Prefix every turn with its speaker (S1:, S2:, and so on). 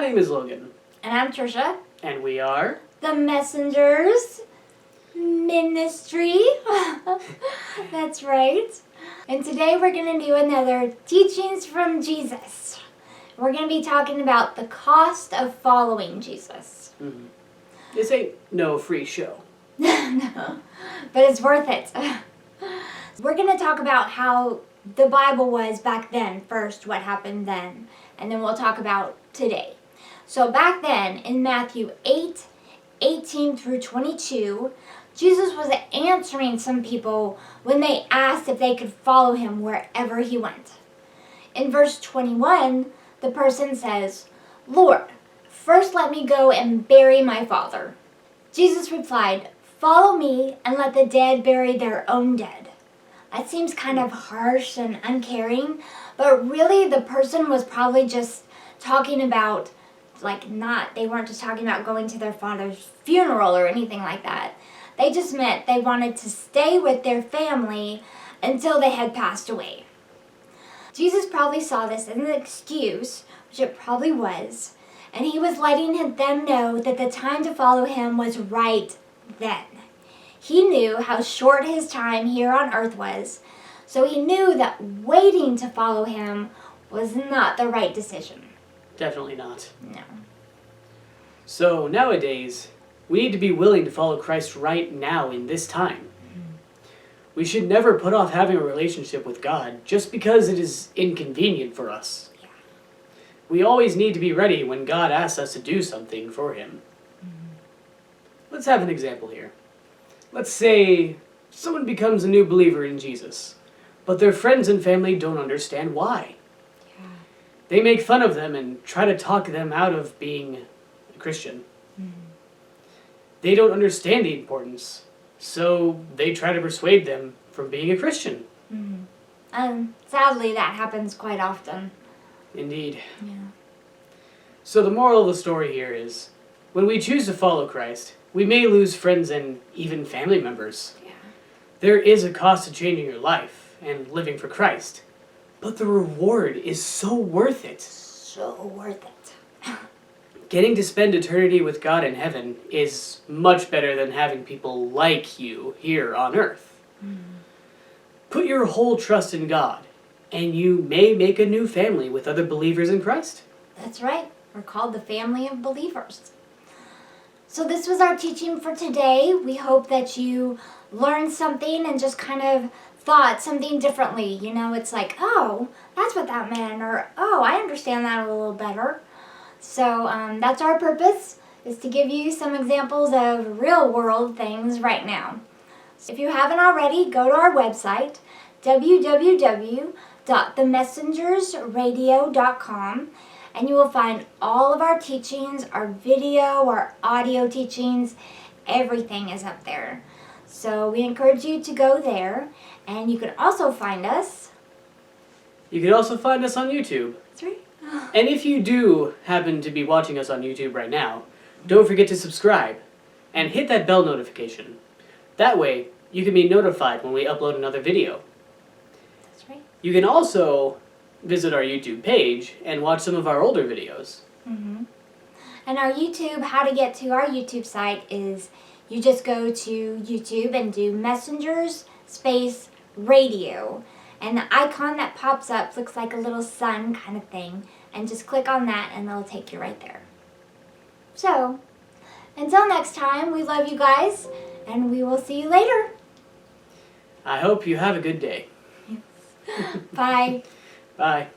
S1: My name is Logan.
S2: And I'm Tricia.
S1: And we are...
S2: The Messengers Ministry. That's right. And today we're going to do another Teachings from Jesus. We're going to be talking about the cost of following Jesus.
S1: Mm-hmm. This ain't no free show.
S2: No, but it's worth it. We're going to talk about how the Bible was back then first, what happened then, and then we'll talk about today. So back then, in Matthew 8:18 through 22, Jesus was answering some people when they asked if they could follow him wherever he went. In verse 21, the person says, "Lord, first let me go and bury my father." Jesus replied, "Follow me and let the dead bury their own dead." That seems kind of harsh and uncaring, but really the person was probably just talking about, they weren't just talking about going to their father's funeral or anything like that. They just meant they wanted to stay with their family until they had passed away. Jesus probably saw this as an excuse, which it probably was, and he was letting them know that the time to follow him was right then. He knew how short his time here on earth was, so he knew that waiting to follow him was not the right decision.
S1: Definitely not.
S2: No.
S1: So nowadays, we need to be willing to follow Christ right now in this time. Mm-hmm. We should never put off having a relationship with God just because it is inconvenient for us.
S2: Yeah.
S1: We always need to be ready when God asks us to do something for him. Mm-hmm. Let's have an example here. Let's say someone becomes a new believer in Jesus, but their friends and family don't understand why.
S2: Yeah.
S1: They make fun of them and try to talk them out of being a Christian. Mm-hmm. They don't understand the importance, so they try to persuade them from being a Christian.
S2: Mm-hmm. Sadly, that happens quite often.
S1: Indeed.
S2: Yeah.
S1: So the moral of the story here is, when we choose to follow Christ, we may lose friends and even family members.
S2: Yeah.
S1: There is a cost to changing your life and living for Christ, but the reward is so worth it.
S2: So worth it.
S1: Getting to spend eternity with God in heaven is much better than having people like you here on earth. Mm. Put your whole trust in God, and you may make a new family with other believers in Christ.
S2: That's right. We're called the family of believers. So this was our teaching for today. We hope that you learned something and just kind of thought something differently. You know, it's like, oh, that's what that meant, or oh, I understand that a little better. So that's our purpose, is to give you some examples of real world things right now. So if you haven't already, go to our website, www.themessengersradio.com, and you will find all of our teachings, our video, our audio teachings, everything is up there. So we encourage you to go there, and you can also find us.
S1: You can also find us on YouTube.
S2: That's right.
S1: And if you do happen to be watching us on YouTube right now, don't forget to subscribe and hit that bell notification. That way, you can be notified when we upload another video.
S2: That's right.
S1: You can also visit our YouTube page and watch some of our older videos.
S2: Mm-hmm. And our YouTube, how to get to our YouTube site is you just go to YouTube and do Messengers space radio. And the icon that pops up looks like a little sun kind of thing. And just click on that and it'll take you right there. So, until next time, we love you guys and we will see you later.
S1: I hope you have a good day.
S2: Bye.
S1: Bye.